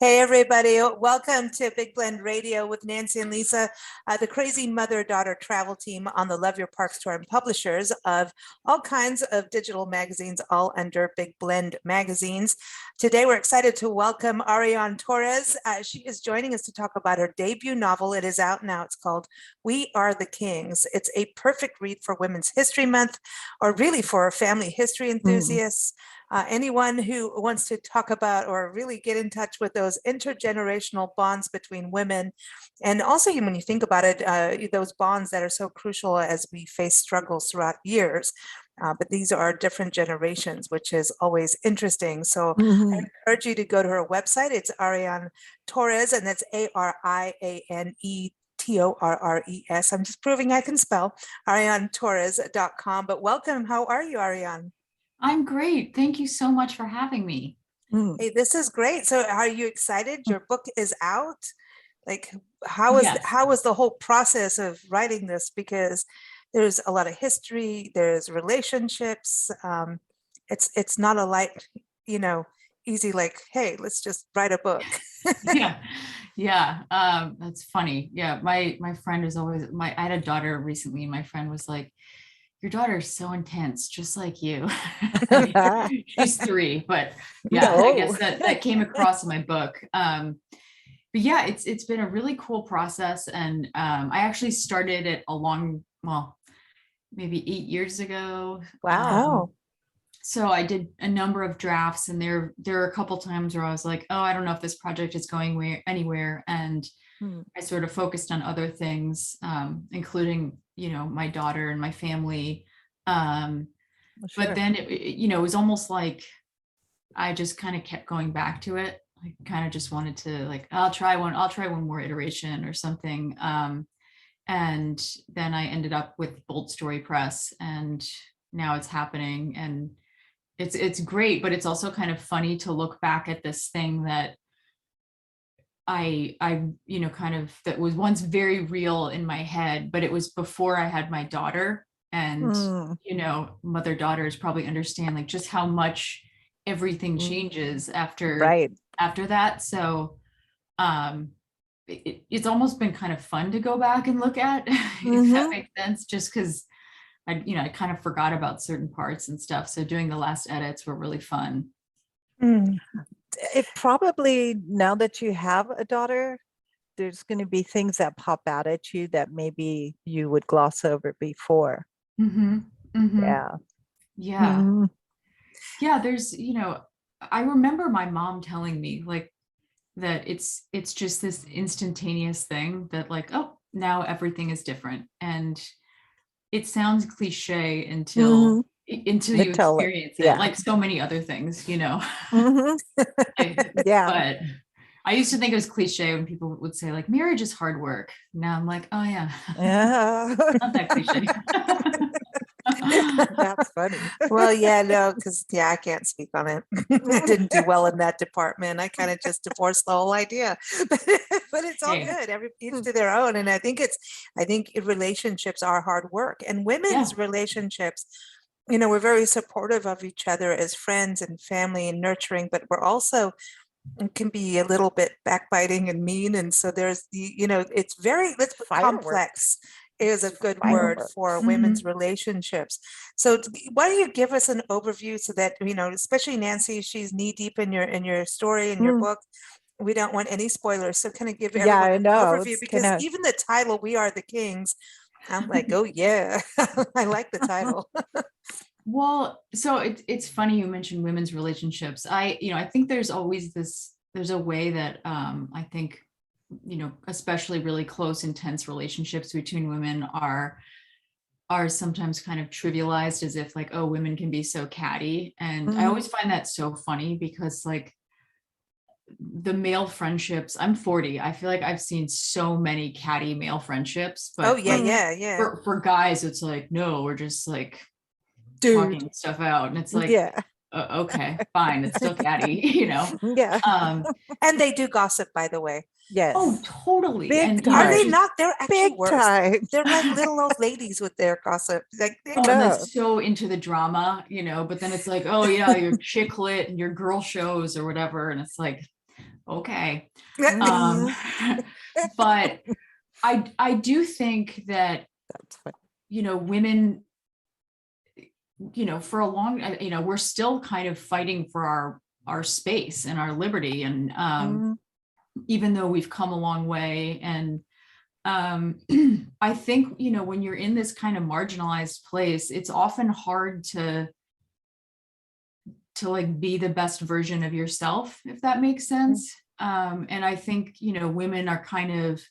Hey, everybody. Welcome to Big Blend Radio with Nancy and Lisa, the crazy mother-daughter travel team on the Love Your Parks tour and publishers of all kinds of digital magazines, all under Big Blend magazines. Today, we're excited to welcome Author-Ariane-Torres. She is joining us to talk about her debut novel. It is out now. It's called We Are the Kings. It's a perfect read for Women's History Month, or really for family history enthusiasts. Anyone who wants to talk about or really get in touch with those intergenerational bonds between women. And also, when you think about it, those bonds that are so crucial as we face struggles throughout years. But these are different generations, which is always interesting. So I encourage you to go to her website. It's Ariane Torres, and that's Ariane-Torres. I'm just proving I can spell, ArianeTorres.com. But welcome. How are you, Ariane? I'm great. Thank you so much for having me. Hey, this is great. So are you excited? Your book is out. Like, how was the whole process of writing this? Because there's a lot of history, there's relationships. It's not a light, easy, like, hey, let's just write a book. That's funny. Yeah, my friend is always I had a daughter recently, and my friend was like, your daughter is so intense, just like you. I mean, she's 3, but yeah, I guess that came across in my book. But yeah, it's been a really cool process, and I actually started it maybe 8 years ago. Wow. So I did a number of drafts, and there are a couple times where I was like, oh, I don't know if this project is going anywhere, and I sort of focused on other things, including, my daughter and my family. But then it was almost like I just kind of kept going back to it. I kind of just wanted to, like, I'll try one more iteration or something. And then I ended up with Bold Story Press, and now it's happening, and it's great, but it's also kind of funny to look back at this thing that I that was once very real in my head, but it was before I had my daughter. And, mother daughters probably understand, like, just how much everything changes after that. So it's almost been kind of fun to go back and look at, if that makes sense, just because I kind of forgot about certain parts and stuff. So doing the last edits were really fun. It probably, now that you have a daughter, there's going to be things that pop out at you that maybe you would gloss over before. Yeah. There's, I remember my mom telling me, like, that it's just this instantaneous thing that, like, oh, now everything is different. And it sounds cliche until you experience it, like so many other things, But I used to think it was cliche when people would say, like, marriage is hard work. Now I'm like, oh yeah, not that cliche. That's funny. Well, because I can't speak on it. I didn't do well in that department. I kind of just divorced the whole idea, but it's all good. Each to their own. And I think relationships are hard work, and women's relationships, we're very supportive of each other as friends and family and nurturing, but we're also can be a little bit backbiting and mean. And so there's it's very complex is a good word for women's relationships. So why don't you give us an overview so that, especially Nancy, she's knee deep in your story and your book. We don't want any spoilers. So kind of give everyone an overview, because even the title, We Are the Kings, I'm like, oh yeah, I like the title. Well, so it's funny you mentioned women's relationships. I think there's a way that I think, especially really close, intense relationships between women are sometimes kind of trivialized, as if, like, oh, women can be so catty. And I always find that so funny, because, like, the male friendships, I'm 40, I feel like I've seen so many catty male friendships, but for guys it's like, no, we're just like talking stuff out, and it's like, okay, fine, it's still catty, and they do gossip, by the way. Yes. Oh, totally. And are they not? They're actually worse. They're like little old ladies with their gossip. Like, and they're so into the drama, but then it's like, oh yeah, your chick lit and your girl shows or whatever, and it's like, okay. Mhm. But I do think that, That's fine. Women, for a long, we're still kind of fighting for our space and our liberty. And Mhm. even though we've come a long way, and I think, when you're in this kind of marginalized place, it's often hard to like be the best version of yourself, if that makes sense. And I think, women are kind of,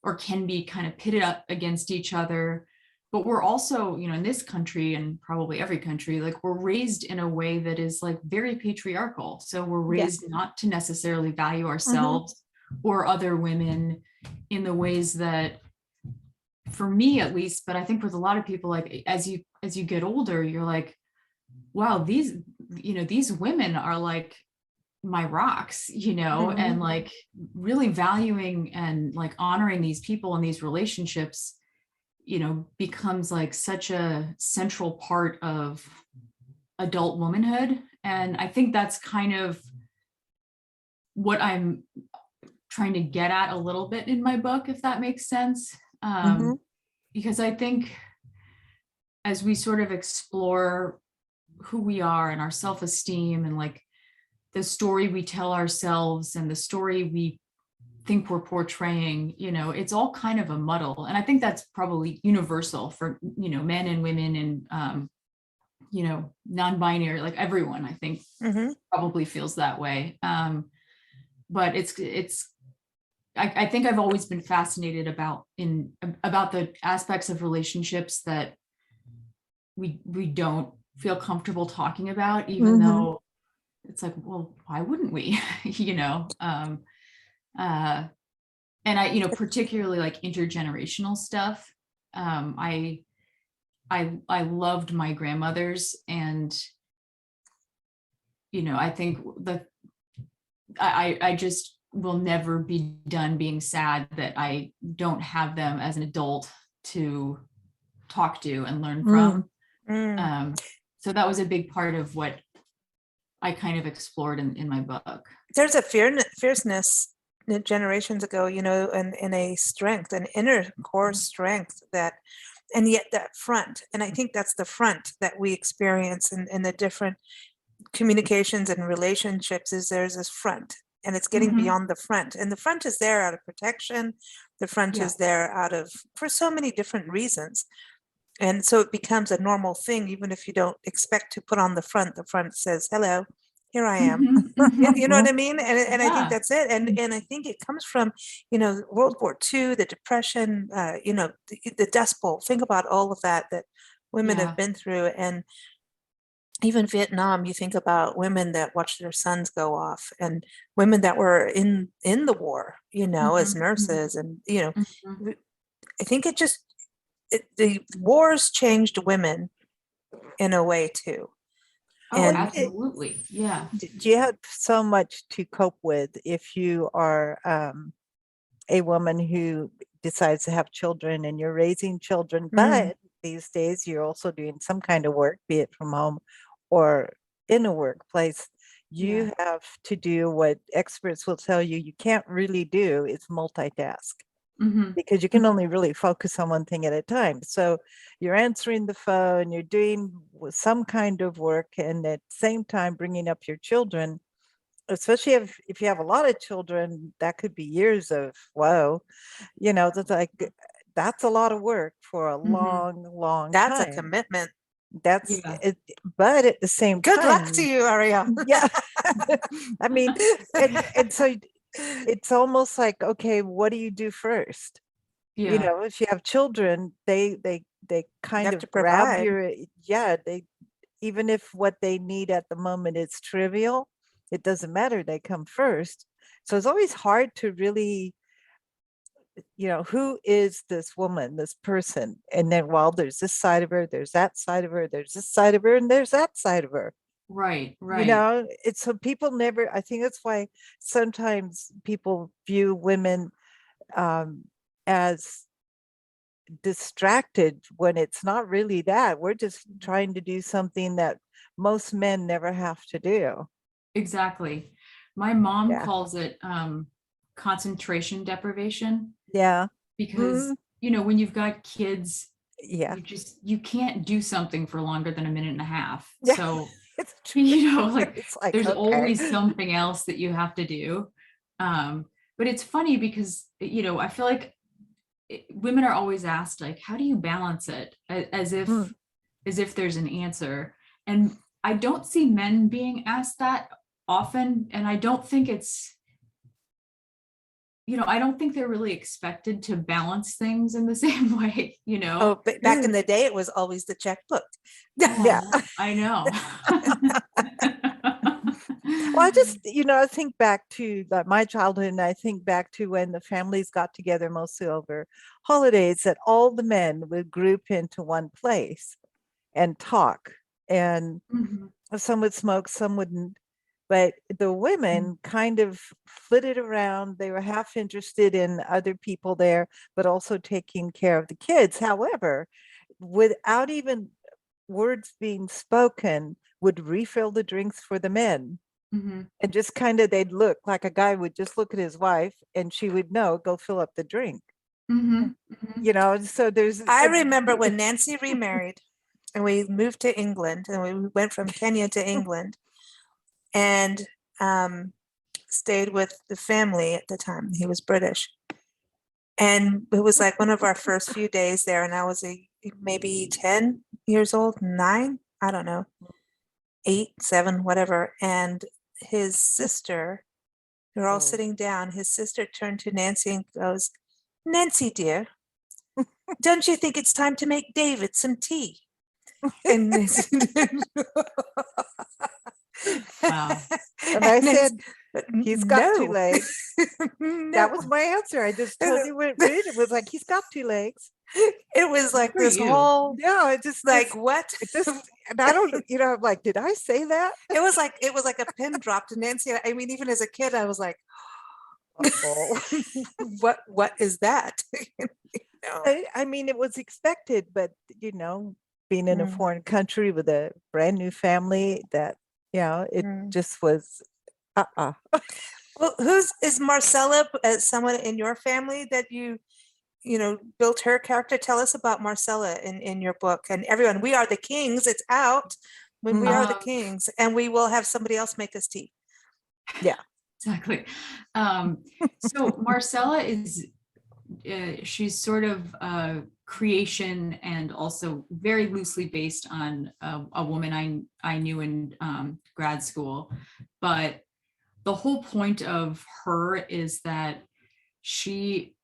or can be kind of pitted up against each other. But we're also, in this country and probably every country, like we're raised in a way that is like very patriarchal. So we're raised not to necessarily value ourselves or other women in the ways that, for me at least, but I think with a lot of people, like as you get older, you're like, wow, these women are like my rocks, and like really valuing and like honoring these people and these relationships, becomes like such a central part of adult womanhood. And I think that's kind of what I'm trying to get at a little bit in my book, if that makes sense. Because I think as we sort of explore who we are and our self-esteem and like the story we tell ourselves and the story we think we're portraying, it's all kind of a muddle. And I think that's probably universal for, men and women and, non-binary, like everyone, I think probably feels that way. But I think I've always been fascinated about the aspects of relationships that we don't feel comfortable talking about, even though it's like, well, why wouldn't we? And I, particularly like intergenerational stuff. I loved my grandmothers, and I think that I just will never be done being sad that I don't have them as an adult to talk to and learn from. So that was a big part of what I kind of explored in my book. There's a fierceness generations ago, and a strength, an inner core strength that, and yet that front. And I think that's the front that we experience in the different communications and relationships, is there's this front, and it's getting beyond the front. And the front is there out of protection. The front is there for so many different reasons. And so it becomes a normal thing, even if you don't expect to put on the front says, hello, here I am. You know what I mean? And I think that's it. And I think it comes from, World War II, the Depression, the Dust Bowl. Think about all of that women have been through. And even Vietnam, you think about women that watched their sons go off, and women that were in the war, as nurses. And, I think the wars changed women in a way too. And absolutely. You have so much to cope with if you are a woman who decides to have children and you're raising children, but these days you're also doing some kind of work, be it from home or in a workplace. You have to do what experts will tell you can't really do, is multitask. Because you can only really focus on one thing at a time. So you're answering the phone, you're doing some kind of work, and at the same time bringing up your children, especially if you have a lot of children, that could be years of, whoa, that's like, that's a lot of work for a long That's time. a commitment. That's it, but at the same time, good luck to you, Ariane. I mean, and so it's almost like, okay, what do you do first? If you have children, they kind of grab your, they, even if what they need at the moment is trivial, it doesn't matter, they come first. So it's always hard to really, who is this woman, this person? And then, well, there's this side of her, there's that side of her, there's this side of her, and there's that side of her. Right. It's so people never, I think that's why sometimes people view women as distracted, when it's not really that. We're just trying to do something that most men never have to do. Exactly. My mom Yeah. calls it concentration deprivation, Yeah. because Mhm. you know, when you've got kids, Yeah. you can't do something for longer than a minute and a half. Yeah. So It's true. you know, like It's like, there's okay. always something else that you have to do. But it's funny because, you know, I feel like women are always asked, like, how do you balance it? As if Mm. there's an answer. And I don't see men being asked that often. And I don't think it's, you know, I don't think they're really expected to balance things in the same way, you know? Oh, but back in the day, it was always the checkbook. Yeah. I know. Well, I just, I think back to my childhood, and I think back to when the families got together, mostly over holidays, that all the men would group into one place and talk. And Mhm. some would smoke, some wouldn't. But the women kind of flitted around. They were half interested in other people there, but also taking care of the kids. However, without even words being spoken, would refill the drinks for the men. Mhm. And just kind of, they'd look like a guy would just look at his wife and she would know, go fill up the drink. Mhm. Mhm. So there's, I remember when Nancy remarried and we moved to England, and we went from Kenya to England, and stayed with the family at the time. He was British. And it was like one of our first few days there, and I was maybe 10 years old, 9, I don't know, 8, 7, whatever. And his sister, we were all Oh. sitting down. His sister turned to Nancy and goes, "Nancy, dear, don't you think it's time to make David some tea?" And Nancy, Wow. and I Nancy, said, he's got 2 no. legs. That was my answer. I just told you what it was like. He's got 2 legs. It was like for this you. whole, Yeah, it just like, what? it just, and I don't, I'm like, did I say that? It was like a pin drop to Nancy. I mean, even as a kid, I was like, Uh-oh. what is that? No. I mean, it was expected, but being in a Mm, foreign country with a brand new family, that it mm. just was Well, is Marcella, someone in your family that you built her character? Tell us about Marcella in your book. And everyone, We Are the Kings, it's out when We Are the Um, Kings, and we will have somebody else make us tea. Yeah. Exactly. So Marcella is, she's sort of a creation and also very loosely based on a woman I knew in grad school. But the whole point of her is that she,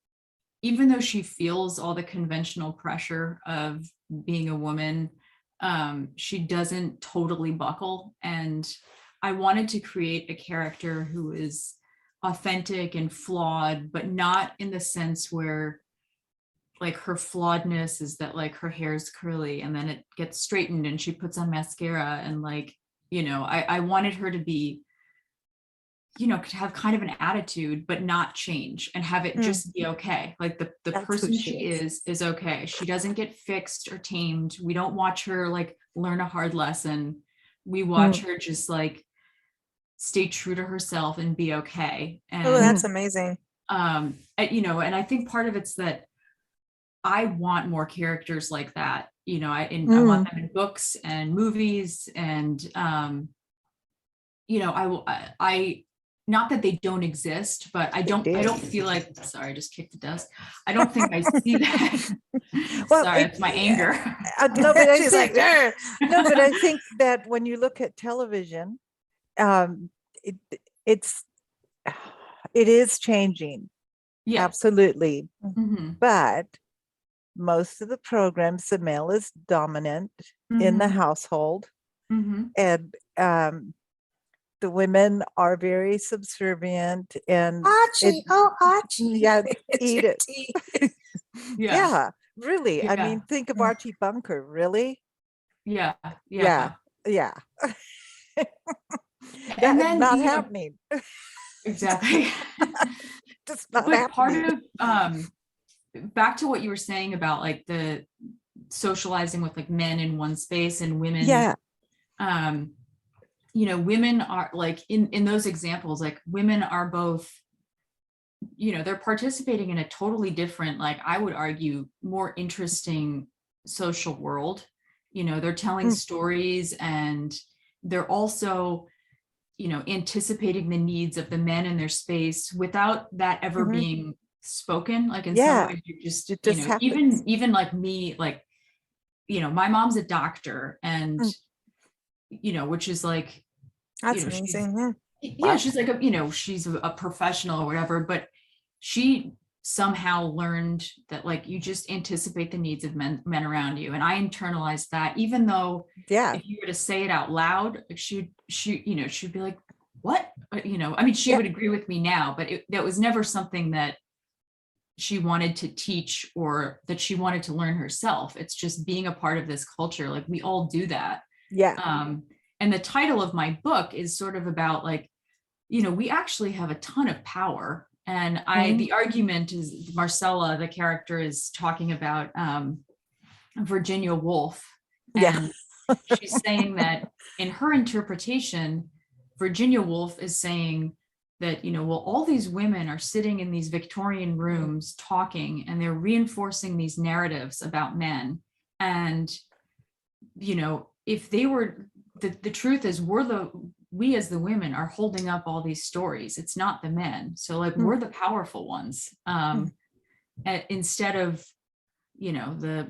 even though she feels all the conventional pressure of being a woman, she doesn't totally buckle. And I wanted to create a character who is authentic and flawed, but not in the sense where like her flawedness is that like her hair is curly and then it gets straightened and she puts on mascara and like, I wanted her to be, to have kind of an attitude, but not change and have it Mm. just be okay. Like the That's who person she she is okay. She doesn't get fixed or tamed. We don't watch her like learn a hard lesson. We watch her just like stay true to herself and be okay. Oh, And that's amazing. and I think part of it's that I want more characters like that. I want them in books and movies and I not that they don't exist, but I don't feel like, sorry, I just kicked the desk. I don't think I see that. Well, Sorry, it's my anger. No, but I She's think, like, "Arr." no, but I think that when you look at television, it it's it is changing. Yeah. Absolutely. Mhm. But most of the programs, the male is dominant in the Mhm. household, Mhm. and the women are very subservient and Archie, oh, Archie. yeah, It's eat your it. tea. Yeah. Yeah, really. I Yeah. mean, think of Mm. Archie Bunker, really? Yeah. Yeah, yeah. And then, Not happening. exactly. Just not But part happening. of back to what you were saying about like the socializing with like men in one space and women. Yeah. women are like in those examples, like women are both, they're participating in a totally different, like I would argue, more interesting social world. They're telling stories, and they're also, anticipating the needs of the men in their space without that ever being spoken. Like in some ways, you just, it just happens. even like me, like, my mom's a doctor, and, which is like, That's amazing. Yeah. she's like she's a professional or whatever, but she somehow learned that like you just anticipate the needs of men around you, and I internalized that, even though if you were to say it out loud, like she'd be like, what, I mean, she would agree with me now, but that was never something that she wanted to teach or that she wanted to learn herself. It's just being a part of this culture, like we all do that. And the title of my book is sort of about like, we actually have a ton of power. And the argument is Marcella, the character, is talking about Virginia Woolf. And she's saying that in her interpretation, Virginia Woolf is saying that, well, all these women are sitting in these Victorian rooms talking, and they're reinforcing these narratives about men. And, if they were, the truth is we as the women are holding up all these stories. It's not the men. So like we're the powerful ones, instead of, the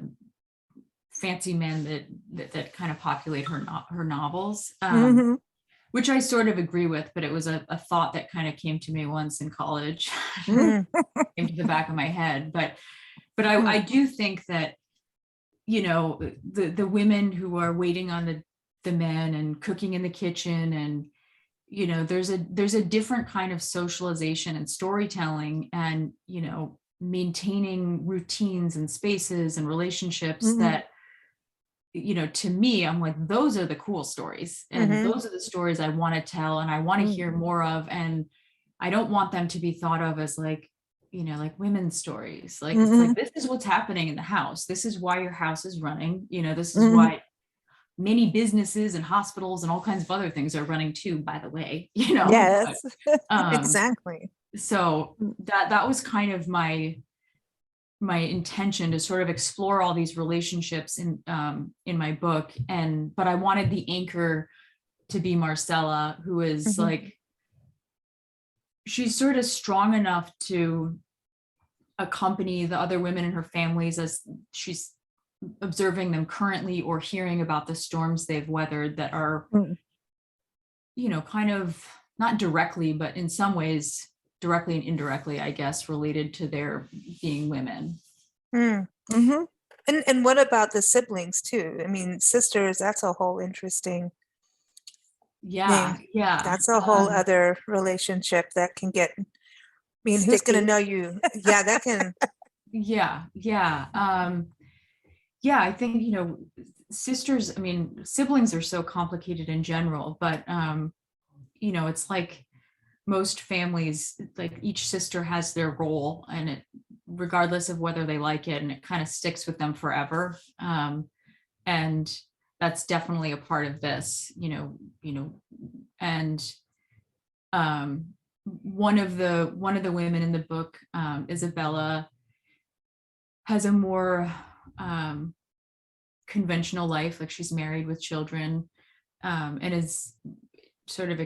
fancy men that kind of populate her novels, which I sort of agree with, but it was a thought that kind of came to me once in college, came to the back of my head. But I do think that, the women who are waiting on the men and cooking in the kitchen, and there's a different kind of socialization and storytelling, and maintaining routines and spaces and relationships that, to me, I'm like, those are the cool stories, and those are the stories I want to tell and I want to hear more of. And I don't want them to be thought of as like, like women's stories. Like, it's like, this is what's happening in the house. This is why your house is running. This is why many businesses and hospitals and all kinds of other things are running too, by the way, Yes, but, exactly. So that was kind of my intention, to sort of explore all these relationships in my book. But I wanted the anchor to be Marcella, who is like, she's sort of strong enough to accompany the other women in her families as she's observing them currently, or hearing about the storms they've weathered that are, kind of not directly, but in some ways directly and indirectly, I guess, related to their being women. And what about the siblings too? I mean, sisters, that's a whole interesting thing. That's a whole other relationship that can get, I mean, who's going to know you? Yeah, that can. I think, sisters, I mean, siblings are so complicated in general, but, it's like most families, like each sister has their role, and it, regardless of whether they like it, and it kind of sticks with them forever. And that's definitely a part of this, and one of the women in the book, Isabella, has a more conventional life. Like, she's married with children, and is sort of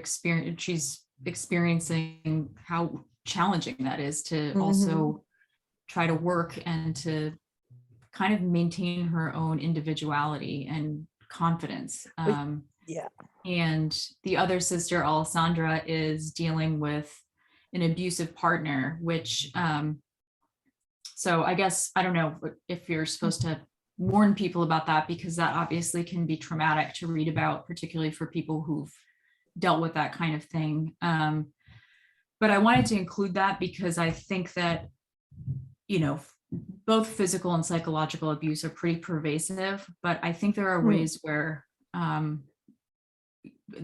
she's experiencing how challenging that is to also try to work and to kind of maintain her own individuality and confidence. And the other sister, Alessandra, is dealing with an abusive partner, which, so I guess, I don't know if you're supposed to warn people about that, because that obviously can be traumatic to read about, particularly for people who've dealt with that kind of thing. But I wanted to include that because I think that, both physical and psychological abuse are pretty pervasive, but I think there are ways where,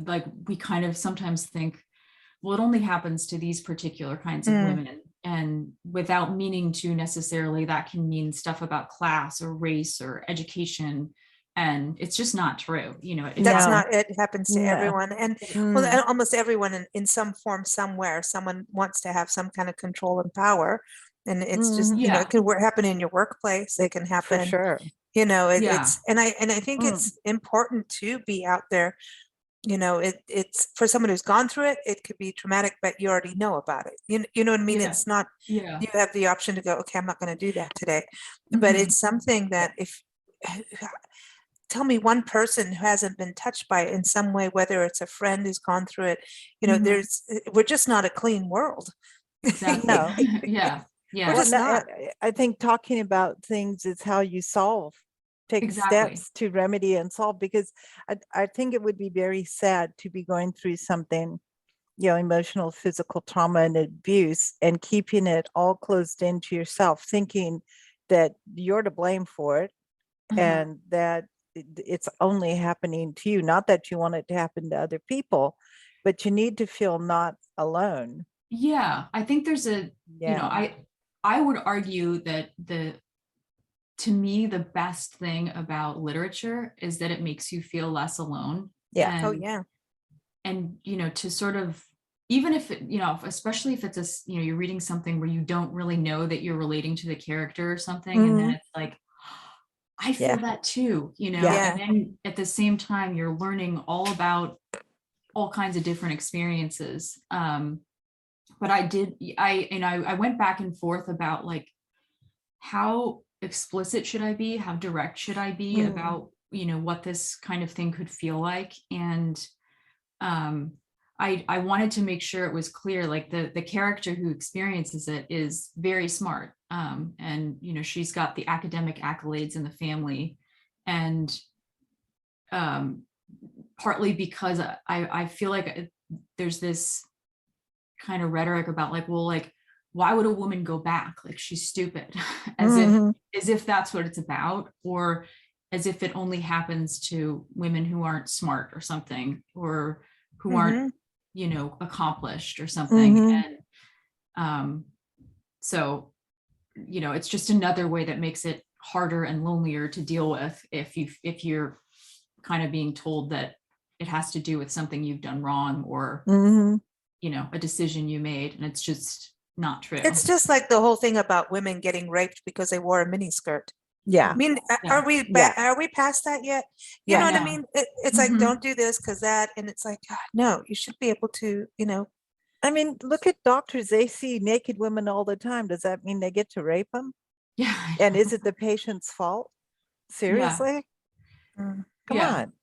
like, we kind of sometimes think, well, it only happens to these particular kinds of women, and without meaning to necessarily, that can mean stuff about class or race or education, And it's just not true. That's No. not, it happens to No. everyone. And well, and almost everyone in some form, somewhere, someone wants to have some kind of control and power. And it's just, Yeah. it can happen in your workplace. It can For happen, sure. Yeah. it's, and I think it's important to be out there. It's for someone who's gone through it, it could be traumatic, but you already know about it. You know what I mean? Yeah. It's not, Yeah. you have the option to go, okay, I'm not going to do that today. But it's something that if, tell me one person who hasn't been touched by it in some way, whether it's a friend who's gone through it, we're just not a clean world. Exactly. No. Yeah. Yeah. We're just not. I think talking about things is how you take Exactly. steps to remedy and solve, because I think it would be very sad to be going through something, emotional, physical trauma and abuse, and keeping it all closed into yourself, thinking that you're to blame for it and that it's only happening to you. Not that you want it to happen to other people, but you need to feel not alone. Yeah. I think there's I would argue that to me, the best thing about literature is that it makes you feel less alone. Yeah. Oh yeah. And, to sort of, even if it, especially if it's you're reading something where you don't really know that you're relating to the character or something. And then it's like, I feel that too, Yeah. and then at the same time, you're learning all about all kinds of different experiences. But I went back and forth about like, how explicit should I be? How direct should I be about, what this kind of thing could feel like? And I wanted to make sure it was clear, like the character who experiences it is very smart. And, she's got the academic accolades in the family. And partly because I feel like there's this kind of rhetoric about like, well, like, why would a woman go back? Like, she's stupid, as if that's what it's about, or as if it only happens to women who aren't smart or something, or who aren't, accomplished or something. And so, it's just another way that makes it harder and lonelier to deal with if you're kind of being told that it has to do with something you've done wrong, or a decision you made, and it's just not true. It's just like the whole thing about women getting raped because they wore a miniskirt. Yeah. I mean, are we past that yet? You know what I mean? It's like, don't do this because that, and it's like, God, no, you should be able to, I mean, look at doctors. They see naked women all the time. Does that mean they get to rape them? Yeah. And is it the patient's fault? Seriously? Come on.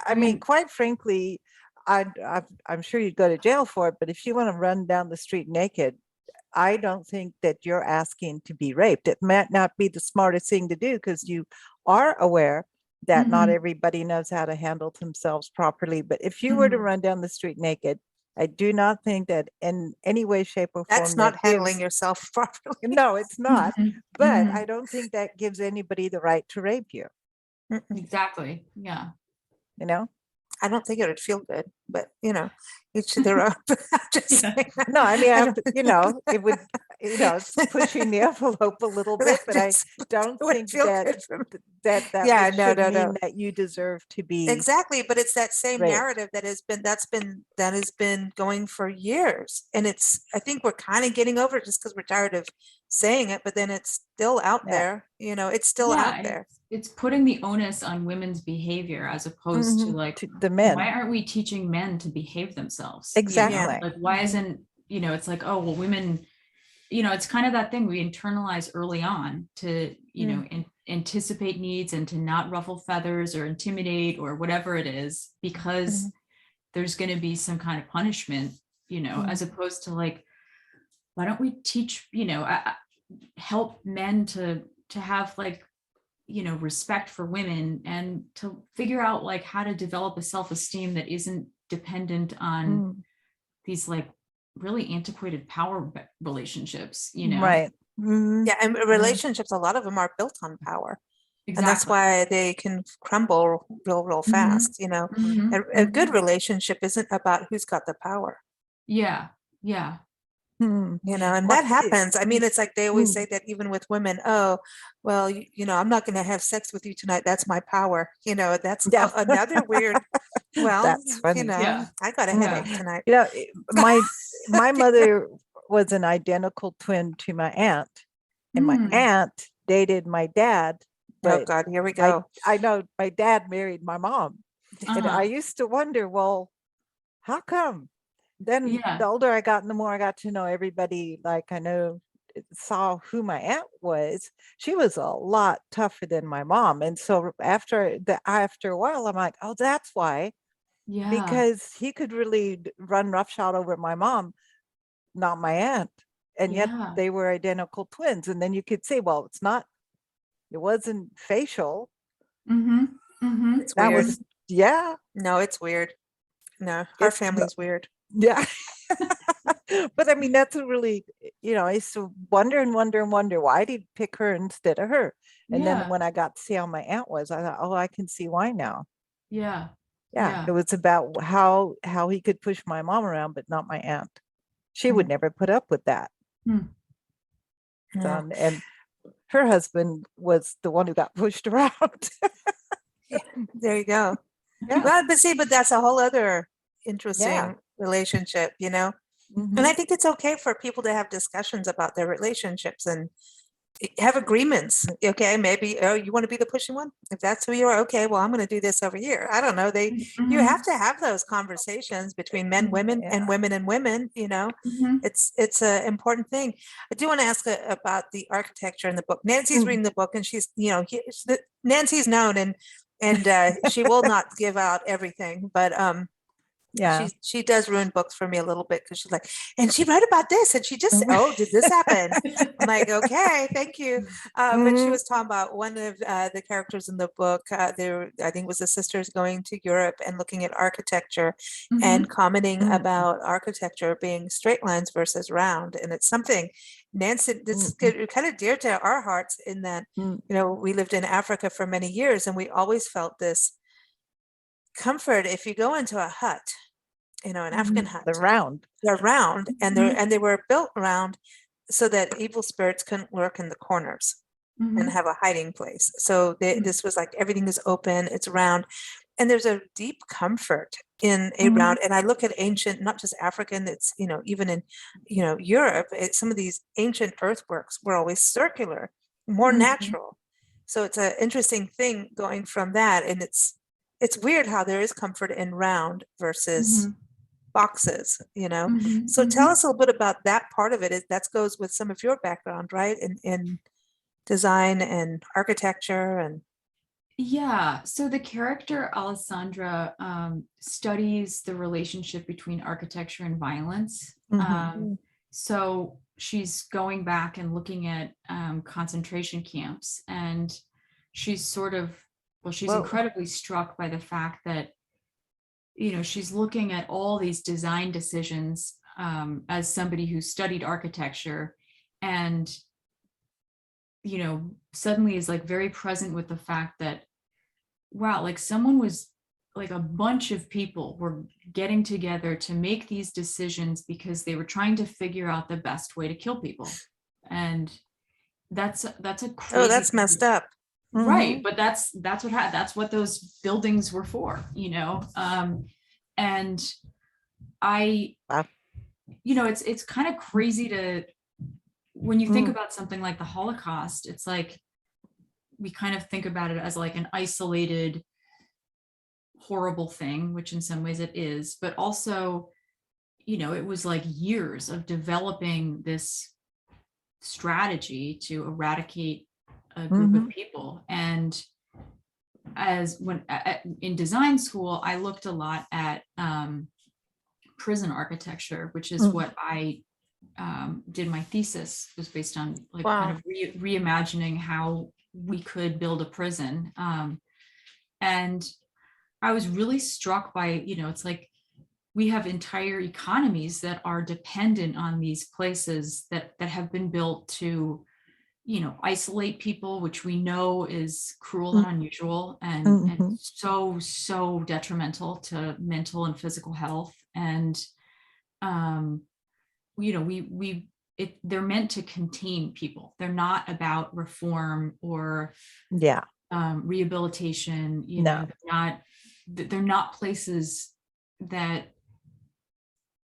I mean, quite frankly, I'm sure you'd go to jail for it, but if you want to run down the street naked, I don't think that you're asking to be raped. It might not be the smartest thing to do because you are aware that not everybody knows how to handle themselves properly. But if you were to run down the street naked, I do not think that in any way, shape, or form that's not handling yourself properly. No, it's not. But I don't think that gives anybody the right to rape you. Exactly. Yeah. I don't think it would feel good, but each to their own. No, I mean, it would, it's pushing the envelope a little bit, but I don't think that mean that you deserve to be. Exactly, but it's that same narrative that has been going for years, and I think we're kind of getting over it just because we're tired of saying it, but then it's still out there. It's still out there. It's putting the onus on women's behavior as opposed to like to the men. Why aren't we teaching men to behave themselves? Exactly. Like, why isn't, it's like, oh, well, women, it's kind of that thing we internalize early on to, anticipate needs and to not ruffle feathers or intimidate or whatever it is, because there's going to be some kind of punishment, as opposed to like, why don't we teach, help men to have like, respect for women and to figure out like how to develop a self-esteem that isn't dependent on these like really antiquated power relationships, Right. Yeah, and relationships, a lot of them are built on power. Exactly. And that's why they can crumble real fast. A good relationship isn't about who's got the power. Yeah. Hmm. and My- that happens. I mean, it's like they always Mm. say that even with women, oh, well, I'm not going to have sex with you tonight. That's my power. That's Yeah, another weird, well, that's funny. Yeah. I got a Yeah. headache tonight. My mother was an identical twin to my aunt, and my Mm. aunt dated my dad, Oh but God, here we my go. I know my dad married my mom, and I Uh-huh. used to wonder, well, how come? Then Yeah. the older I got, and the more I got to know everybody, like I know saw who my aunt was. She was a lot tougher than my mom, and so after a while, I'm like, oh, that's why, Yeah. because he could really run roughshod over my mom, not my aunt, and yet Yeah. they were identical twins. And then you could say, well, it wasn't facial. Mm-hmm. Mm-hmm. It's That weird. was, yeah, No, it's weird. No, our it's no- family's weird. yeah. But I mean, that's a really, I used to wonder and wonder and wonder, why did he pick her instead of her? And then Yeah. when I got to see how my aunt was, I thought, oh, I can see why now. Yeah. Yeah, Yeah. it was about how he could push my mom around, but not my aunt. She would Mm. never put up with that. Hmm. Yeah. And her husband was the one who got pushed around. There you go. Yeah. Well, but that's a whole other interesting Yeah. relationship, And Mhm. I think it's okay for people to have discussions about their relationships and have agreements. Okay, maybe, oh, you want to be the pushing one? If that's who you are, okay, well, I'm going to do this over here. I don't know. You Mhm. have to have those conversations between men, women, and Yeah. women and women. Mhm. It's an important thing. I do want to ask about the architecture in the book. Nancy's Mm. reading the book, and she's, Nancy's known, and she will not give out everything, but Yeah. she does ruin books for me a little bit because she's like, and she wrote about this, and she just, oh, did this happen? I'm like, okay, thank you. But she Mhm. was talking about one of the characters in the book. I think it was the sisters going to Europe and looking at architecture and commenting Mhm. about architecture being straight lines versus round. And it's something, Nancy, this is kind of dear to our hearts in that, Mm. we lived in Africa for many years, and we always felt this comfort if you go into a hut, an African hut. The round. They're round, and Mhm. they were built round so that evil spirits couldn't lurk in the corners and Mhm. have a hiding place. So this was like everything is open, it's round, and there's a deep comfort in a Mhm. round. And I look at ancient, not just African, it's even in Europe. Some of these ancient earthworks were always circular, more Mhm. natural. So it's an interesting thing going from that, and it's weird how there is comfort in round versus Mhm. boxes. Mhm. So tell Mhm. us a little bit about that part of it. That goes with some of your background, right? In design and architecture and Yeah, so the character Alessandra studies the relationship between architecture and violence. Mhm. So she's going back and looking at concentration camps, and she's she's Whoa. incredibly struck by the fact that, she's looking at all these design decisions as somebody who studied architecture, and suddenly is like very present with the fact that, wow, like someone was like a bunch of people were getting together to make these decisions because they were trying to figure out the best way to kill people. And that's a crazy oh, that's messed up. right, Mhm. but that's what those buildings were for, and I Wow. it's kind of crazy to, when you think Mm. about something like the Holocaust, it's like we kind of think about it as like an isolated horrible thing, which in some ways it is, but also, it was like years of developing this strategy to eradicate a group of Mhm. people. And in design school, I looked a lot at prison architecture, which is Mm. what I did my thesis, was based on, like, Wow. kind of reimagining how we could build a prison. And I was really struck by, it's like we have entire economies that are dependent on these places that have been built to, isolate people, which we know is cruel and unusual, and Mhm. so detrimental to mental and physical health. And they're meant to contain people. They're not about reform or Yeah. rehabilitation. No. They're not places that,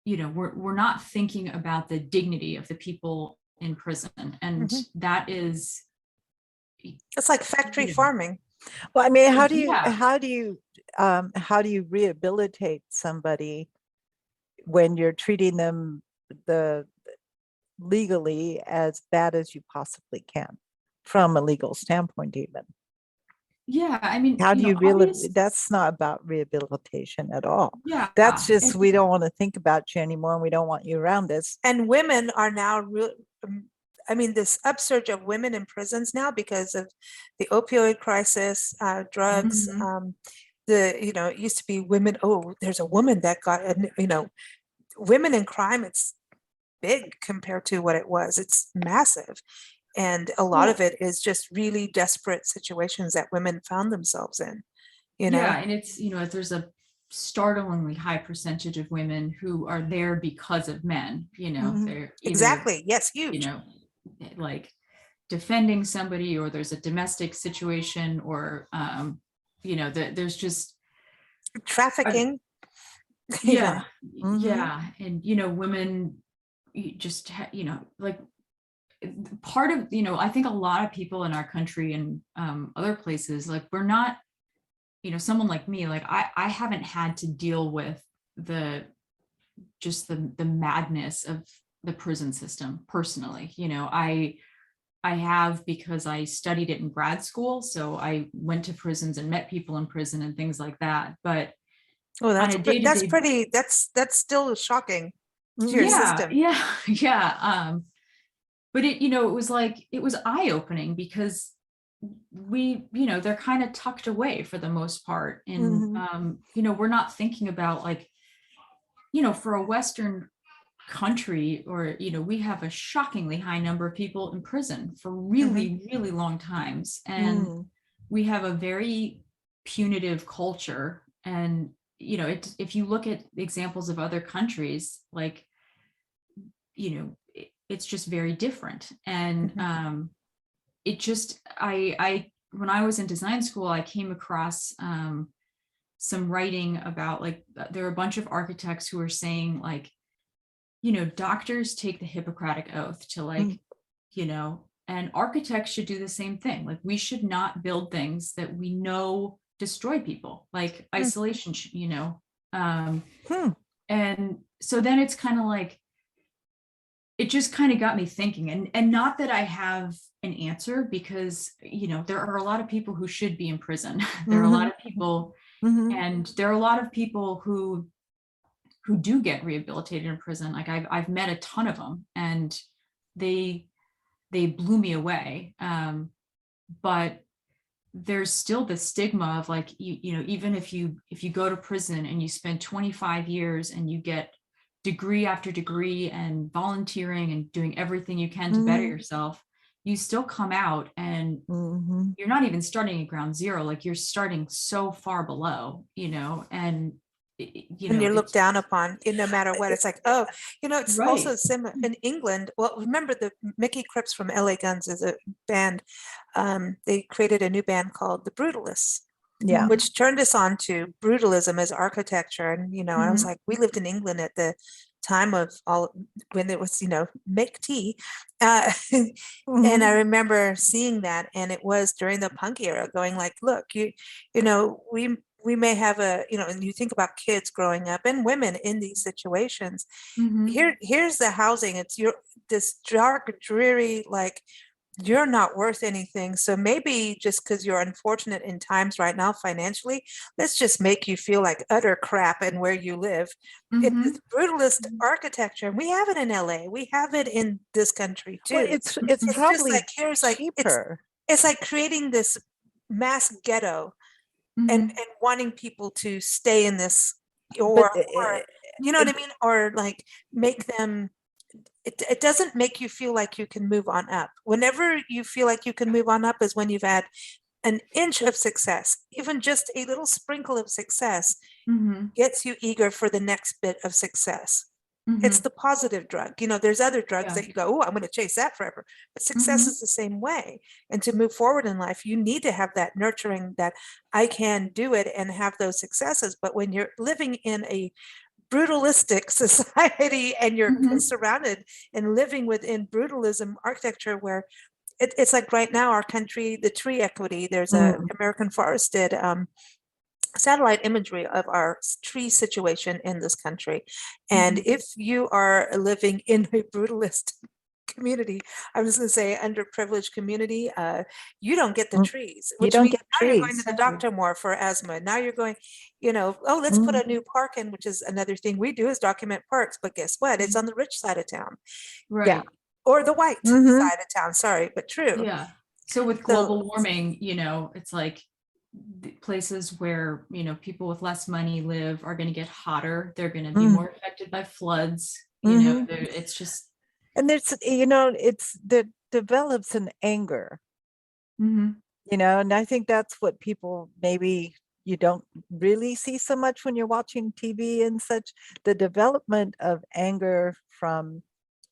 we're not thinking about the dignity of the people in prison. And that is, it's like factory farming. Well, I mean, how do you rehabilitate somebody when you're treating them legally as bad as you possibly can from a legal standpoint even? Yeah, I mean, How do you really, that's not about rehabilitation at all. Yeah. That's just, we don't want to think about you anymore and we don't want you around us. And women are now this upsurge of women in prisons now because of the opioid crisis, drugs, it used to be women. Oh, there's a woman that got, women in crime, it's big compared to what it was. It's massive. And a lot of it is just really desperate situations that women found themselves in, Yeah, and it's, there's a startlingly high percentage of women who are there because of men, they're either, exactly. Yes, huge. Like defending somebody, or there's a domestic situation, or, there's just trafficking. Yeah. And, women just, like, part of, I think a lot of people in our country and other places, like, we're not, someone like me, like I haven't had to deal with the madness of the prison system personally. I have, because I studied it in grad school. So I went to prisons and met people in prison and things like that. But that's still shocking to your system. Yeah. But it was eye-opening, because they're kind of tucked away for the most part. And, we're not thinking about, like, for a Western country, or, we have a shockingly high number of people in prison for really, really long times. And we have a very punitive culture. And, if you look at examples of other countries, like, it's just very different. And it just, when I was in design school, I came across some writing about, like, there are a bunch of architects who are saying, like, doctors take the Hippocratic Oath to, like, and architects should do the same thing. Like, we should not build things that we know destroy people, like isolation, and so then it's kind of like, it just kind of got me thinking, and not that I have an answer, because, there are a lot of people who should be in prison. There are a lot of people, and there are a lot of people who do get rehabilitated in prison. Like, I've met a ton of them, and they blew me away. But there's still the stigma of, like, even if you go to prison and you spend 25 years and you get degree after degree and volunteering and doing everything you can to better yourself, you still come out and you're not even starting at ground zero. Like, you're starting so far below, and and you're looked down upon, no matter what. It's like, oh, it's also similar in England. Well, remember the Mickey Cripps from LA Guns is a band. They created a new band called the Brutalists, which turned us on to brutalism as architecture. And, I was like, we lived in England at the time of when it was, make tea. And I remember seeing that, and it was during the punk era, going like, look, we may have and you think about kids growing up and women in these situations. Here's the housing. It's this dark, dreary, like, you're not worth anything. So maybe just because you're unfortunate in times right now financially, let's just make you feel like utter crap in where you live. It's brutalist architecture, and we have it in LA. We have it in this country too. Well, it's just probably like, here's like cheaper. It's like creating this mass ghetto and wanting people to stay in this, or you know what I mean, or like make them. It doesn't make you feel like you can move on up. Whenever you feel like you can move on up is when you've had an inch of success. Even just a little sprinkle of success gets you eager for the next bit of success. It's the positive drug. There's other drugs Yeah. that you go, oh, I'm going to chase that forever. But success is the same way. And to move forward in life, you need to have that nurturing that I can do it and have those successes. But when you're living in a brutalistic society and you're surrounded and living within brutalism architecture where it's like right now our country, the tree equity, there's a American Forest did satellite imagery of our tree situation in this country. And if you are living in a brutalist community, I was going to say underprivileged community, you don't get the trees, You which don't means get now you're going to trees. the doctor more for asthma. Now you're going, oh, let's put a new park in, which is another thing we do is document parks. But guess what? It's on the rich side of town. Right. Or the white side of town. Sorry, but true. Yeah. So with global warming, it's like places where, people with less money live are going to get hotter. They're going to be more affected by floods. It's just. And there's, that develops an anger, and I think that's what people maybe you don't really see so much when you're watching TV and such, the development of anger from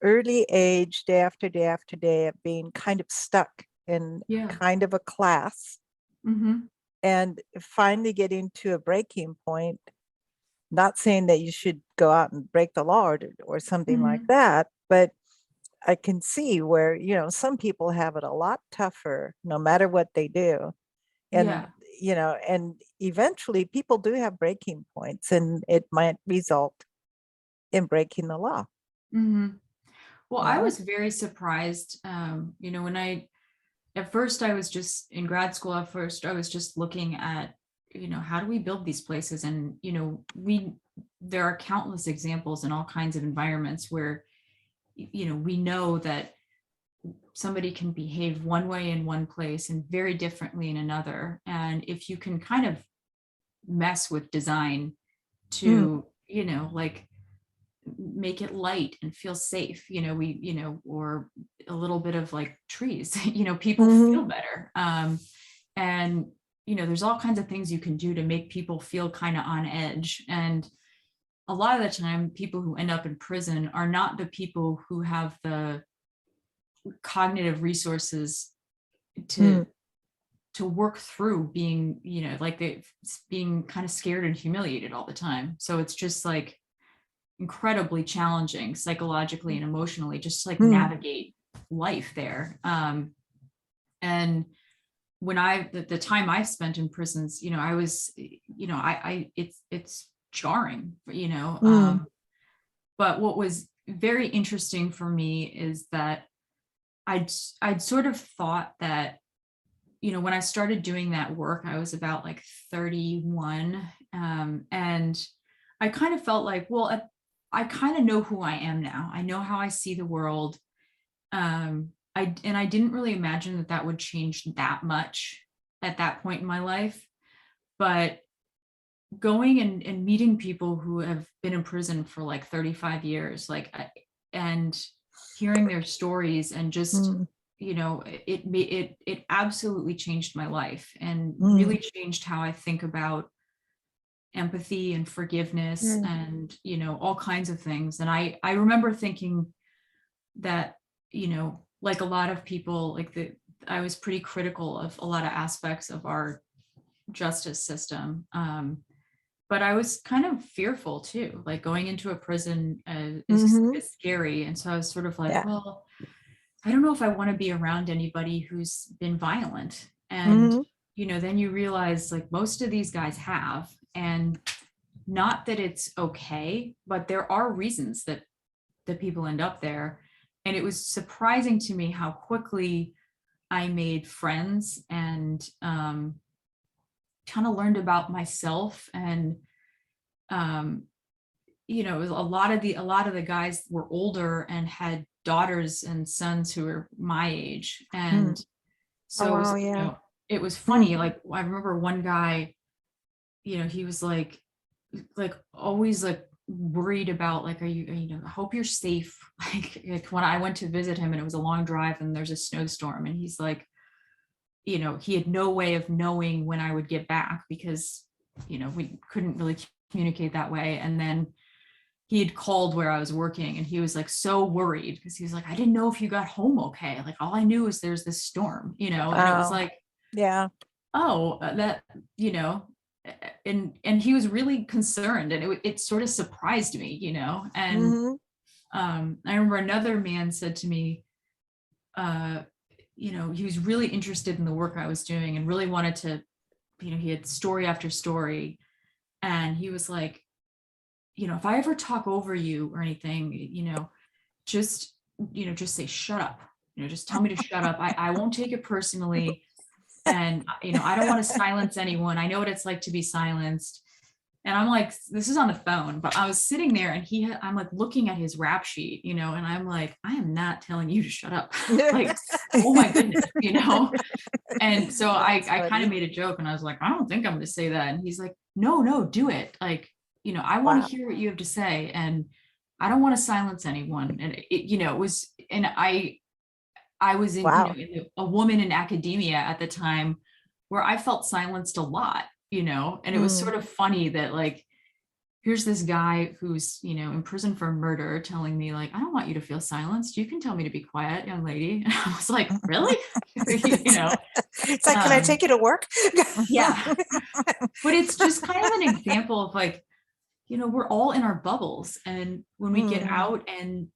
early age, day after day after day, of being kind of stuck in kind of a class, and finally getting to a breaking point. Not saying that you should go out and break the law or something like that, but I can see where, some people have it a lot tougher no matter what they do. And, and eventually people do have breaking points, and it might result in breaking the law. Well, I was very surprised, when at first I was just in grad school. At first I was just looking at, how do we build these places? And, there are countless examples in all kinds of environments where, we know that somebody can behave one way in one place and very differently in another. And if you can kind of mess with design to, like make it light and feel safe, or a little bit of like trees, people feel better. And, there's all kinds of things you can do to make people feel kind of on edge. And a lot of the time, people who end up in prison are not the people who have the cognitive resources to work through being, like they being kind of scared and humiliated all the time. So it's just like incredibly challenging psychologically and emotionally, just to like navigate life there. And when the time I've spent in prisons, I was, it's jarring, but what was very interesting for me is that I'd sort of thought that, when I started doing that work, I was about like 31. And I kind of felt like, well, I kind of know who I am now. I know how I see the world. I didn't really imagine that would change that much at that point in my life. But going and meeting people who have been in prison for like 35 years, and hearing their stories and just, it absolutely changed my life and really changed how I think about empathy and forgiveness and, all kinds of things. And I remember thinking that, like a lot of people, I was pretty critical of a lot of aspects of our justice system. But I was kind of fearful too, like going into a prison is scary. And so I was sort of like, well, I don't know if I want to be around anybody who's been violent. And, then you realize like most of these guys have, and not that it's okay, but there are reasons that people end up there. And it was surprising to me how quickly I made friends and kind of learned about myself. And it was a lot of the guys were older and had daughters and sons who were my age. And so it was funny. Like I remember one guy, he was like always like worried about like, are you I hope you're safe. Like when I went to visit him and it was a long drive and there's a snowstorm, and he's like, he had no way of knowing when I would get back because, we couldn't really communicate that way. And then, he had called where I was working, and he was like so worried because he was like, I didn't know if you got home okay. Like, all I knew is there's this storm, you know, and it was Wow. like, Yeah. oh, that, you know, and he was really concerned, and it sort of surprised me, you know. And Mhm. I remember another man said to me, you know, he was really interested in the work I was doing and really wanted to, you know, he had story after story, and he was like, you know, if I ever talk over you or anything, you know, just, you know, just say, shut up, you know, just tell me to shut up. I won't take it personally. And, you know, I don't want to silence anyone. I know what it's like to be silenced. And I'm like, this is on the phone, but I was sitting there, and I'm like looking at his rap sheet, you know, and I'm like, I am not telling you to shut up. Like, oh my goodness, you know? And so I kind of made a joke, and I was like, I don't think I'm going to say that. And he's like, no, do it. Like, you know, I want to hear what you have to say, and I don't want to silence anyone. And it, you know, it was, and I was in, you know, a woman in academia at the time where I felt silenced a lot, you know, and it was sort of funny that, like, here's this guy who's, you know, in prison for murder telling me, like, I don't want you to feel silenced. You can tell me to be quiet, young lady. And I was like, really? You know, It's like, can I take you to work? yeah. But it's just kind of an example of, like, you know, we're all in our bubbles. And when we get out and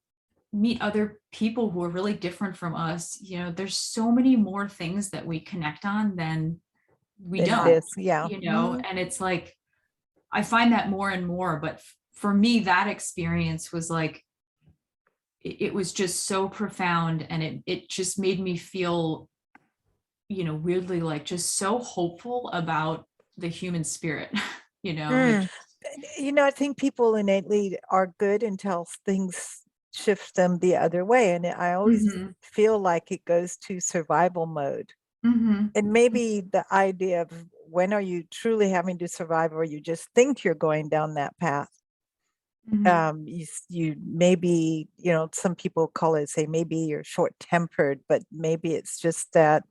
meet other people who are really different from us, you know, there's so many more things that we connect on than we don't, Yeah. you know. And it's like, I find that more and more, but for me, that experience was like, it was just so profound, and it just made me feel, you know, weirdly, like, just so hopeful about the human spirit, you know. Like, You know, I think people innately are good until things shift them the other way. And I always mhm, feel like it goes to survival mode. mhm, And maybe the idea of when are you truly having to survive, or you just think you're going down that path. mhm, You maybe, you know, some people call it, say, maybe you're short tempered, but maybe it's just that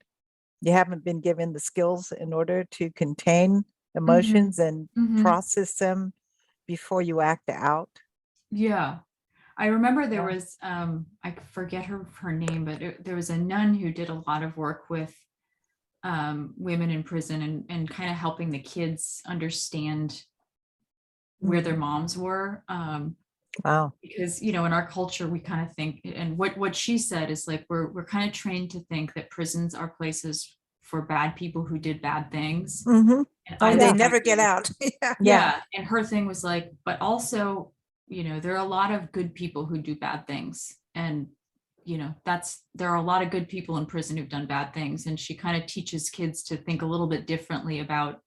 you haven't been given the skills in order to contain mhm, emotions and mhm. process them before you act out. Yeah. I remember there Yeah. was, I forget her name, but there was a nun who did a lot of work with women in prison, and kind of helping the kids understand where their moms were. Wow. Because, you know, in our culture, we kind of think, and what she said is, like, we're kind of trained to think that prisons are places for bad people who did bad things. Mm-hmm. And Oh, I And they yeah. think never get out. Yeah. yeah. And her thing was like, but also, you know, there are a lot of good people who do bad things. And, you know, there are a lot of good people in prison who've done bad things. And she kind of teaches kids to think a little bit differently about,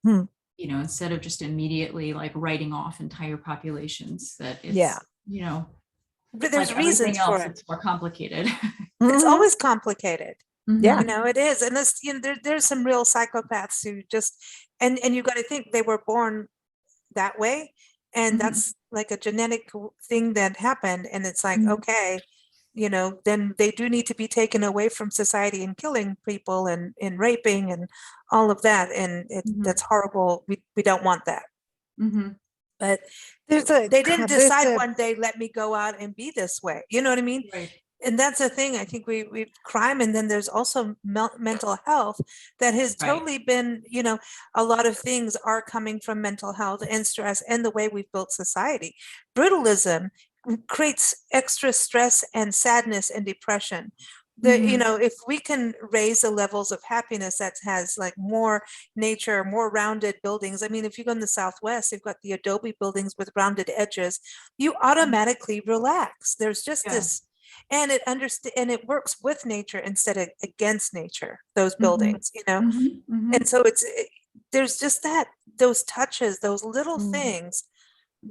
Hmm. you know, instead of just immediately, like, writing off entire populations, that Yeah. it's, you know, But like there's everything reasons for else, it. it's more complicated. It's Mhm. always complicated. Yeah. You Mhm, know, it is. And this, you know, there's some real psychopaths who just, and you got to think they were born that way. And mhm, that's like a genetic thing that happened. And it's like, mhm. okay, you know, then they do need to be taken away from society and killing people and raping and all of that. And Mhm, that's horrible. We don't want that. mhm. But There's a they didn't there's decide a one day, let me go out and be this way. You know what I mean? Right. And that's the thing. I think we crime, and then there's also mental health that has Right. totally been, you know, a lot of things are coming from mental health and stress and the way we've built society. Brutalism creates extra stress and sadness and depression. You Mhm. know, if we can raise the levels of happiness that has like more nature, more rounded buildings. I mean, if you go in the Southwest, you've got the adobe buildings with rounded edges, you automatically relax. There's just Yeah. this, and it works with nature instead of against nature, those Mhm, buildings, you know. mhm, And mhm. so there's just that, those touches, those little Mm. things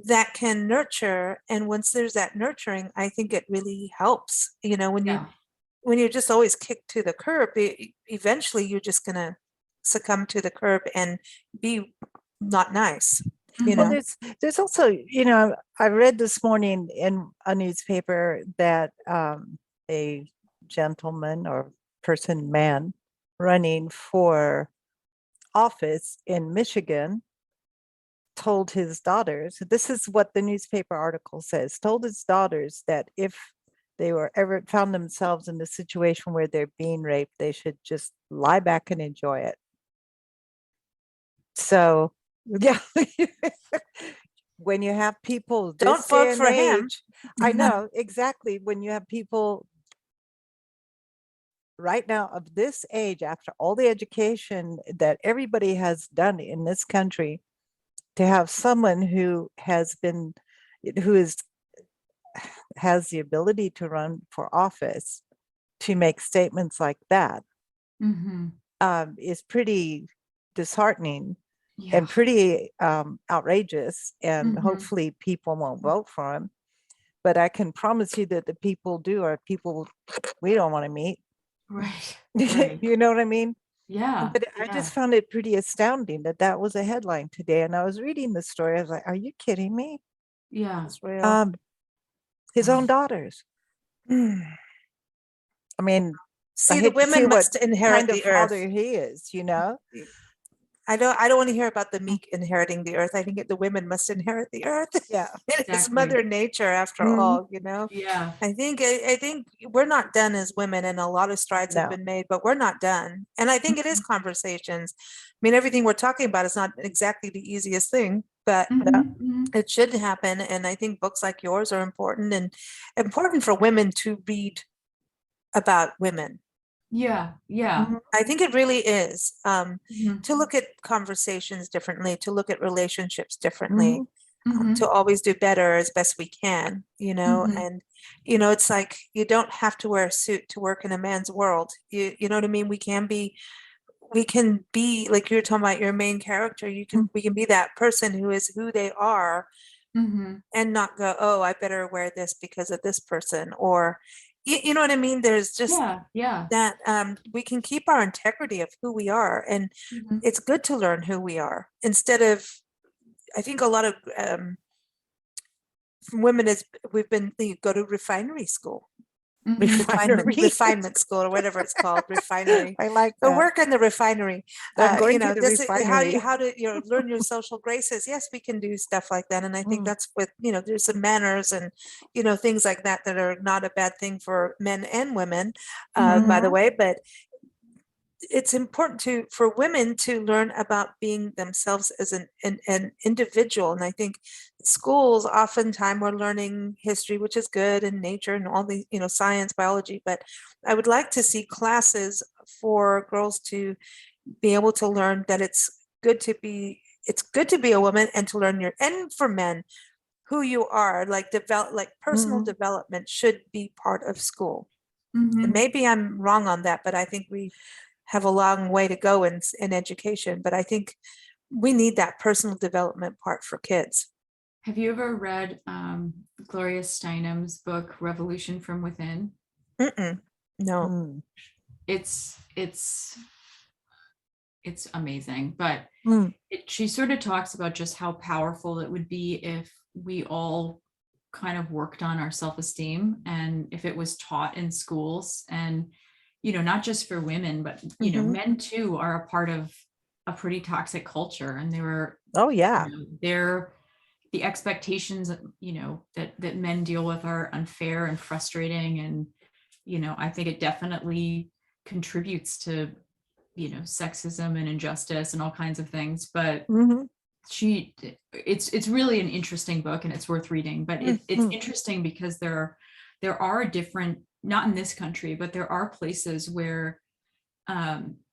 that can nurture. And once there's that nurturing, I think it really helps, you know, Yeah. when you're just always kicked to the curb, eventually you're just gonna succumb to the curb and be not nice, you Well, Mhm. know. there's also, you know, I read this morning in a newspaper that a gentleman or person, man, running for office in Michigan told his daughters, this is what the newspaper article says, told his daughters that if they were ever found themselves in a situation where they're being raped, they should just lie back and enjoy it. So, yeah, when you have people Don't this vote day and for him. age, I know exactly. When you have people right now of this age, after all the education that everybody has done in this country, to have someone who has been, who is has the ability to run for office to make statements like that is pretty disheartening and pretty outrageous. And hopefully people won't vote for him. But I can promise you that the people do are people we don't want to meet. Right. You know what I mean? Yeah. But I just found it pretty astounding that that was a headline today. And I was reading the story. I was like, are you kidding me? Yeah. It's real. His own daughters. I mean, See, I the hate to see women what must inherit kind of the earth. father he is, you know? I don't want to hear about the meek inheriting the earth. I think the women must inherit the earth. Yeah. It is Exactly. Mother Nature after all, you know? Yeah. I think we're not done as women, and a lot of strides have No. been made, but we're not done. And I think it is conversations. I mean, everything we're talking about is not exactly the easiest thing, but it should happen. And I think books like yours are important, and important for women to read about women. Yeah. Yeah. I think it really is, to look at conversations differently, to look at relationships differently, to always do better as best we can, you know. And it's like you don't have to wear a suit to work in a man's world. You know what I mean? We can be like you're talking about your main character. We can be that person who is who they are, and not go, oh, I better wear this because of this person, or you know what I mean? There's just that we can keep our integrity of who we are, and it's good to learn who we are instead of. I think a lot of women you go to refinery school, refinement school, or whatever it's called, refinery. I like So that. work in the refinery. I'm going to the This is refinery. how to learn your social graces. Yes, we can do stuff like that, and I think that's with there's some manners and things like that that are not a bad thing for men and women, by the way. But it's important for women to learn about being themselves as an individual. And I think schools oftentimes we're learning history, which is good, and nature and all the science, biology. But I would like to see classes for girls to be able to learn that it's good to be a woman, and to learn and for men who you are, like personal development should be part of school. And maybe I'm wrong on that, but I think we have a long way to go in education, but I think we need that personal development part for kids. Have you ever read Gloria Steinem's book, Revolution from Within? No. It's amazing, but she sort of talks about just how powerful it would be if we all kind of worked on our self-esteem, and if it was taught in schools, and not just for women, but men too are a part of a pretty toxic culture, and they're the expectations that men deal with are unfair and frustrating, and I think it definitely contributes to sexism and injustice and all kinds of things. But it's really an interesting book, and it's worth reading. But it's interesting because there are different, not in this country, but there are places where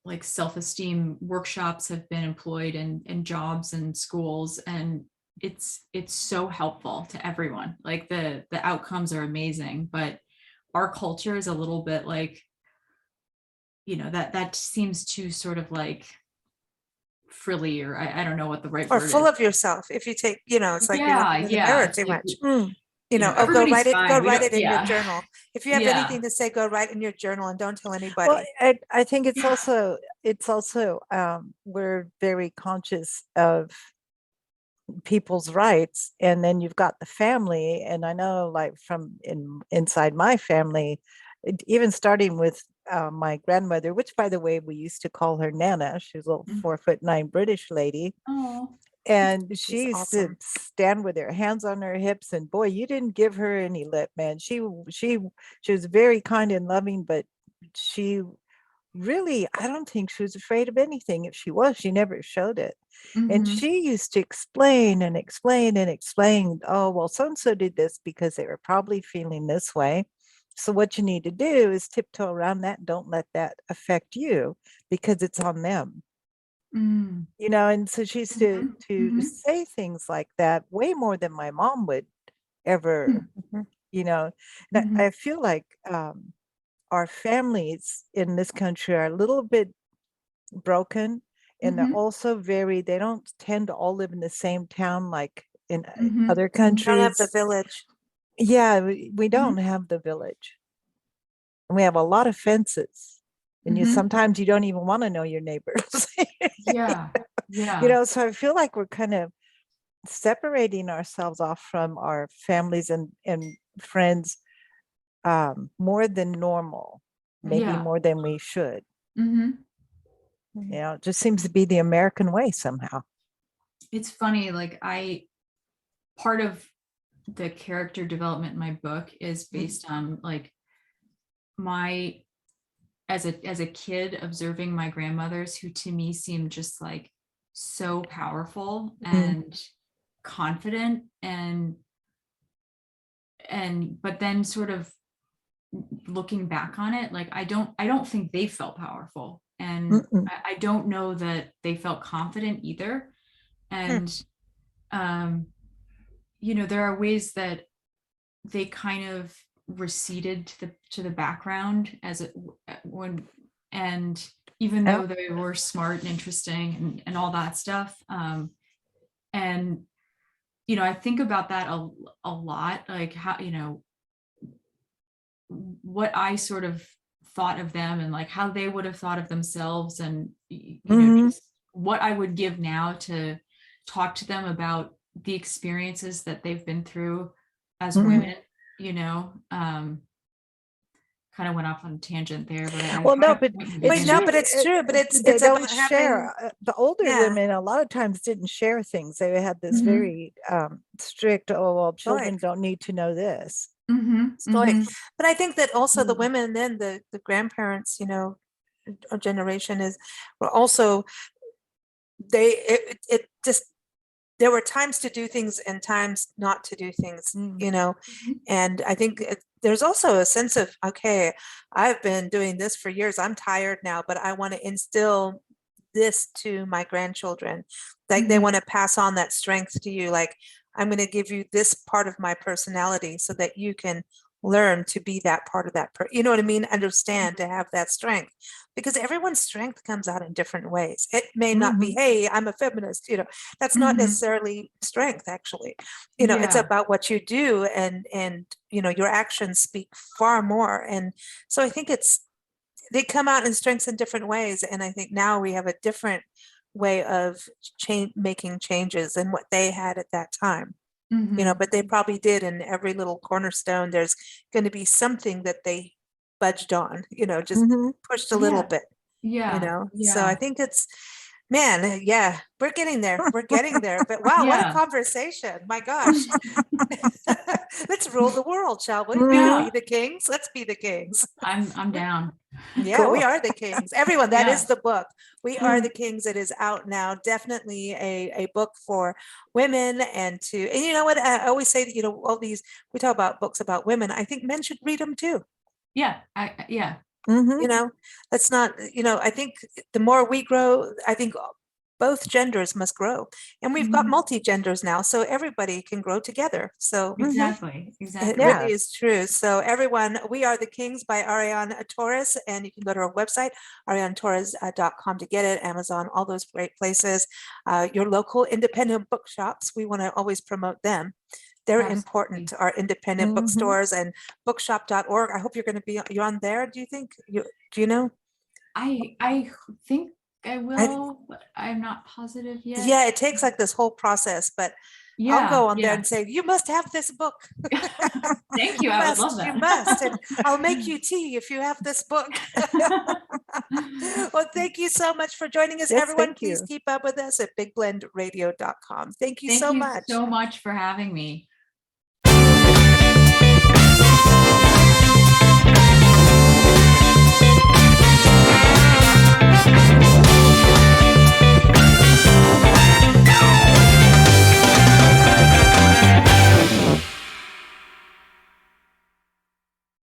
like self-esteem workshops have been employed in jobs and schools, and it's so helpful to everyone. Like the outcomes are amazing, but our culture is a little bit like, that seems too sort of like frilly, or I don't know what the right word is. Or full of yourself. If you take, it's like you're looking in the mirror too much. Go write it in your journal. If you have anything to say, go write in your journal and don't tell anybody. Well, I think it's also we're very conscious of people's rights, and then you've got the family. And I know, like from inside my family, even starting with my grandmother, which by the way we used to call her Nana. She was a little 4'9" British lady. And she used to awesome. stand with her hands on her hips, and boy, you didn't give her any lip, man. She was very kind and loving, but she really, I don't think she was afraid of anything. If she was, she never showed it. And Mhm. she used to explain and explain and explain, oh, well, so and so did this because they were probably feeling this way. So what you need to do is tiptoe around that. Don't let that affect you because it's on them. Mm. And so she used to Mhm. to Mhm. say things like that way more than my mom would ever, Mhm. you know. And I Mhm. feel like our families in this country are a little bit broken, and they're Mhm. also they don't tend to all live in the same town like in Mhm. other Mhm. Don't have the countries. village. Yeah, we Mhm. don't have the village. And we have a lot of fences. And Mhm. sometimes you don't even want to know your neighbors. Yeah. Yeah. So I feel like we're kind of separating ourselves off from our families and friends more than normal, maybe Yeah. more than we should. Mhm. Mhm. It just seems to be the American way somehow. It's funny, like part of the character development in my book is based on like my as a kid observing my grandmothers who to me seemed just like so powerful Mm, and confident and but then sort of looking back on it, like I don't think they felt powerful, and mm-mm, I don't know that they felt confident either. Hmm. And um there are ways that they kind of receded to the background as it when and even yeah. though they were smart and interesting and all that stuff, and I think about that a lot, like how what I sort of thought of them and like how they would have thought of themselves, and Mhm, just what I would give now to talk to them about the experiences that they've been through as mhm. women. you know um Kind of went off on a tangent there, but I Well, had no, a but point in the it's Wait, no, true. beginning. but it's true. But They it's don't about share. having, The older yeah, women a lot of times didn't share things. They had this Mhm. very strict, oh, well, stoic, children don't need to know this. Mhm. stoic. Mhm. But I think that also the Mm, women, then the grandparents, generation were also it just there were times to do things and times not to do things, mm, and I think there's also a sense of, okay, I've been doing this for years, I'm tired now, but I want to instill this to my grandchildren. Like they want Mhm. to pass on that strength to you, like I'm going to give you this part of my personality so that you can learn to be that part of you know what I mean, understand, to have that strength, because everyone's strength comes out in different ways. It may not be, mhm, hey, I'm a feminist, that's not Mhm. necessarily strength, actually. It's Yeah. about what you do, and your actions speak far more. And so I think they come out in strengths in different ways, and I think now we have a different way of making changes than what they had at that time. Mhm. But they probably did. In every little cornerstone there's going to be something that they budged on, just mhm. pushed a little Yeah. bit. Yeah. So I Yeah. think it's, man, yeah, we're getting there. We're getting there. But wow, what a Yeah. conversation. My gosh. Let's rule the world, shall we? We can Mhm. be Yeah. the kings. Let's be the kings. I'm down. Yeah, we Cool. are the kings. Everyone, that Yeah. is the book. We Are the Kings. It is out now. Definitely a book for women, and you know what? I always say that, all these, we talk about books about women. I think men should read them too. Yeah. Yeah. Mhm, You know, that's not, I think the more we grow, I think both genders must grow. And we've got Mhm. multi-genders now, so everybody can grow together. So mhm. Exactly. it Exactly. Yeah. really is true. So everyone, We Are the Kings by Author-Ariane-Torres, and you can go to our website, arianetorres.com, to get it, Amazon, all those great places. Your local independent bookshops, we want to always promote them. They're important Absolutely. to our independent Mhm. bookstores, and bookshop.org. I hope you're going to be, you're on there. Do you think do you know? I think I will, but I'm not positive yet. Yeah, it takes like this whole process, but Yeah, I'll go on there yeah. and say, you must have this book. Thank you. I would love that. You must. And I'll make you tea if you have this book. Well, thank you so much for joining us. Yes, Everyone, thank please you. keep up with us at bigblendradio.com. Thank you Thank so you much. so much for having me.